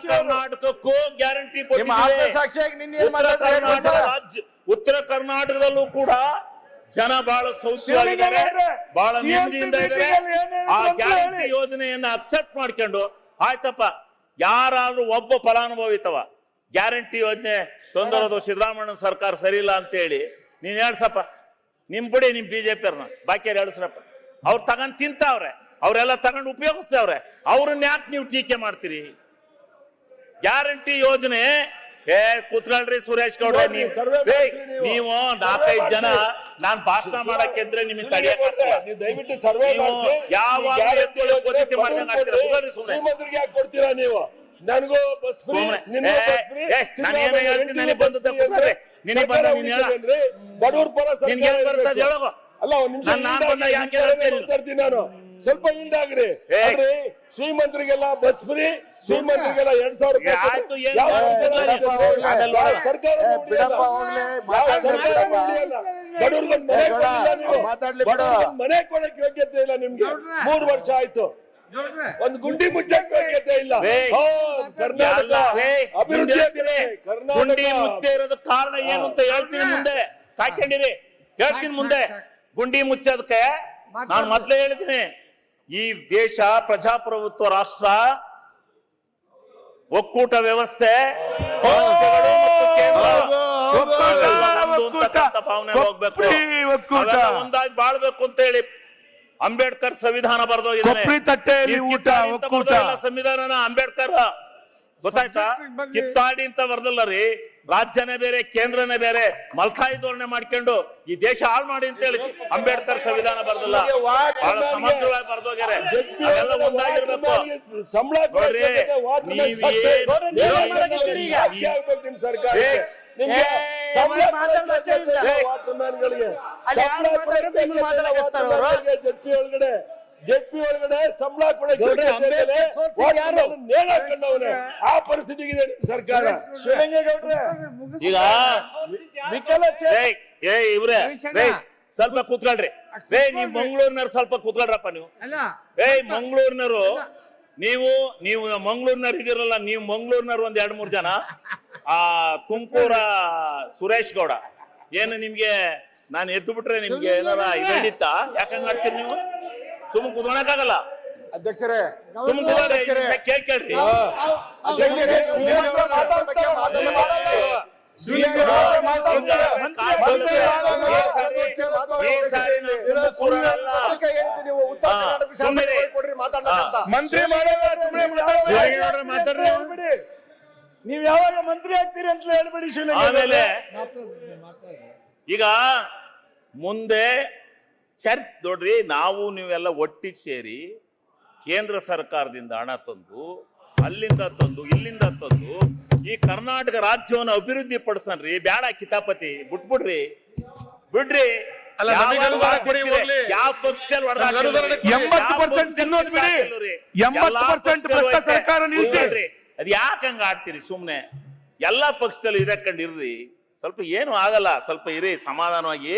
ಕರ್ನಾಟಕಕ್ಕೂ guarantee ಉತ್ತರ ಕರ್ನಾಟಕದಲ್ಲೂ ಕೂಡ ಜನ ಬಹಳ ಸೌಖ್ಯವಾಗಿದ್ದಾರೆ, ಬಹಳ ನೆಮ್ಮದಿಯಿಂದ ಇದ್ದಾರೆ. ಆ ಗ್ಯಾರಂಟಿ ಯೋಜನೆಯನ್ನ ಅಕ್ಸೆಪ್ಟ್ ಮಾಡ್ಕೊಂಡು ಆಯ್ತಪ್ಪ, ಯಾರಾದ್ರೂ ಒಬ್ಬ ಫಲಾನುಭವಿತವ ಗ್ಯಾರಂಟಿ ಯೋಜನೆ ತೊಂದರೆದು ಸಿದ್ದರಾಮಯ್ಯ ಸರ್ಕಾರ ಸರಿ ಇಲ್ಲ ಅಂತ ಹೇಳಿ ನೀನ್ ಹೇಳ್ಸಪ್ಪ, ನಿಮ್ ಬಿಡಿ ನಿಮ್ ಬಿಜೆಪಿ ಅವ್ರನ್ನ ಬಾಕಿಯವ್ರು ಹೇಳ್ಸ್ರಪ್ಪ. ಅವ್ರು ತಗೊಂಡ್ ತಿಂತಾವ್ರೆ, ಅವ್ರೆಲ್ಲ ತಗೊಂಡು ಉಪಯೋಗಿಸ್ತವ್ರೆ, ಅವ್ರನ್ನ ಯಾಕೆ ನೀವು ಟೀಕೆ ಮಾಡ್ತೀರಿ? ಗ್ಯಾರಂಟಿ ಯೋಜನೆ ಕೂತ್ಕೊಳ್ರಿ ಸುರೇಶ್ ಗೌಡ್ರ, ನೀವು 4-5 ಜನ ನಾನ್ ಭಾಷಣ ಮಾಡಕ್ಕಿದ್ರೆ ನಿಮಗೆ ದಯವಿಟ್ಟು ಸರ್ವೆ ಶ್ರೀಮಂತರಿಗೆ ಯಾಕೆ ಕೊಡ್ತೀರಾ ನೀವು? ನನಗೂ ಬಸ್ ಫ್ರೀ, ಬಡವ್ರ ಪರ ಅಲ್ಲ. ಒಂದ್ ನಿಮಿಷ ನಾನು ಸ್ವಲ್ಪ ಹಿಂದಾಗ್ರಿ. ಶ್ರೀಮಂತರಿಗೆಲ್ಲ ಬಸ್ ಫ್ರೀ, ಶ್ರೀಮಂತರಿಗೆಲ್ಲ 2000 ಮನೆ ಕೊಡಕ್ಕೆ ಯೋಗ್ಯತೆ ಇಲ್ಲ ನಿಮ್ಗೆ. 3 ವರ್ಷ ಆಯ್ತು, ಒಂದು ಗುಂಡಿ ಮುಚ್ಚಕ್ಕೆ ಯೋಗ್ಯತೆ ಇಲ್ಲ. ಕರ್ನಾಟಕ ಅಭಿವೃದ್ಧಿ ಗುಂಡಿ ಮುಚ್ಚೆ ಇರೋದು ಕಾರಣ ಏನು ಅಂತ ಹೇಳ್ತೀನಿ, ಮುಂದೆ ಕಾಯ್ಕೊಂಡಿರಿ, ಹೇಳ್ತೀನಿ ಮುಂದೆ. ಗುಂಡಿ ಮುಚ್ಚೋದಕ್ಕೆ ನಾನು ಮೊದ್ಲೇ ಹೇಳಿದ್ದೀನಿ, ಈ ದೇಶ ಪ್ರಜಾಪ್ರಭುತ್ವ ರಾಷ್ಟ್ರ, ಒಕ್ಕೂಟ ವ್ಯವಸ್ಥೆ, ಭಾವನೆ ಹೋಗ್ಬೇಕು, ಒಂದಾಗಿ ಬಾಳ್ಬೇಕು ಅಂತ ಹೇಳಿ ಅಂಬೇಡ್ಕರ್ ಸಂವಿಧಾನ ಬರೆದೋಗಿದ್ದಾನೆ. ಸಂವಿಧಾನ ಅಂಬೇಡ್ಕರ್ ಗೊತ್ತಾಯ್ತಾ? ಕಿತ್ತಾಡಿ ಅಂತ ಬರ್ದಲ್ಲ ರೀ, ರಾಜ್ಯನೇ ಬೇರೆ ಕೇಂದ್ರನೇ ಬೇರೆ, ಮಲ್ತಾಯಿ ಧೋರಣೆ ಮಾಡ್ಕೊಂಡು ಈ ದೇಶ ಹಾಳು ಮಾಡಿ ಅಂತ ಹೇಳಿ ಅಂಬೇಡ್ಕರ್ ಸಂವಿಧಾನ ಬರ್ದಲ್ಲ, ಬಹಳ ಸಮಗ್ರವಾಗಿ ಬರ್ದೋಗ್ಯಾರೆ. ಅವೆಲ್ಲ ಒಂದಾಗಿರ್ಬೇಕು. ಜೆಪಿ ಒಳಗಡೆ ಸಂಬಳ ಕೊಡೋಕೆ ಆ ಪರಿಸ್ಥಿತಿಗಿದೆ ನಿಮ್ ಸರ್ಕಾರ. ಈಗ ಇವ್ರೆ ಸ್ವಲ್ಪ ಕೂತ್ಕೊಳ್ರಿ, ನೀವ್ ಮಂಗಳೂರಿನವ್ರು ಸ್ವಲ್ಪ ಕೂತ್ಕೊಳ್ರಪ್ಪ. ನೀವು ಮಂಗಳೂರಿನವರು, ನೀವು ಮಂಗಳೂರಿನವ್ರು ಇದಿರಲ್ಲ, ನೀವು ಮಂಗಳೂರಿನವ್ರು ಒಂದ್ 2-3 ಜನ, ಆ ತುಮಕೂರ ಸುರೇಶ್ ಗೌಡ, ಏನು ನಿಮ್ಗೆ ನಾನು ಎದ್ದು ಬಿಟ್ರೆ ನಿಮ್ಗೆ ಏನಾರ ಇದಿತ್ತ? ಯಾಕಂಗ್ ಮಾಡ್ತೀರಿ ನೀವು? ಸುಮ್ಮನೆ ಕುತ್ಕೊಳಕ್ಕಾಗಲ್ಲ ಅಧ್ಯಕ್ಷರೇ, ಕೇಳ್ರಿ. ನೀವ್ ಯಾವಾಗ ಮಂತ್ರಿ ಆಗ್ತೀರಿ ಅಂತ ಹೇಳ್ಬೇಡಿ. ಆಮೇಲೆ ಈಗ ಮುಂದೆ ಚರ್ಚ್ ನೋಡ್ರಿ, ನಾವು ನೀವೆಲ್ಲ ಒಟ್ಟಿಗೆ ಸೇರಿ ಕೇಂದ್ರ ಸರ್ಕಾರದಿಂದ ಹಣ ತಂದು, ಅಲ್ಲಿಂದ ತಂದು, ಇಲ್ಲಿಂದ ತಂದು ಈ ಕರ್ನಾಟಕ ರಾಜ್ಯವನ್ನು ಅಭಿವೃದ್ಧಿ ಪಡಿಸನ್ರಿ. ಬ್ಯಾಡ ಕಿತಾಪತಿ, ಬಿಟ್ಬಿಡ್ರಿ. ಯಾವ ಪಕ್ಷದಲ್ಲಿ 80% ಸರ್ಕಾರ ನಿಲ್ಸಿ. ಅದ್ ಯಾಕೆ ಹಂಗ ಆಡ್ತೀರಿ? ಸುಮ್ನೆ ಎಲ್ಲಾ ಪಕ್ಷದಲ್ಲಿ ಇದಕ್ಕೊಂಡಿರ್ರಿ, ಸ್ವಲ್ಪ ಏನು ಆಗಲ್ಲ, ಸ್ವಲ್ಪ ಇರಿ ಸಮಾಧಾನವಾಗಿ.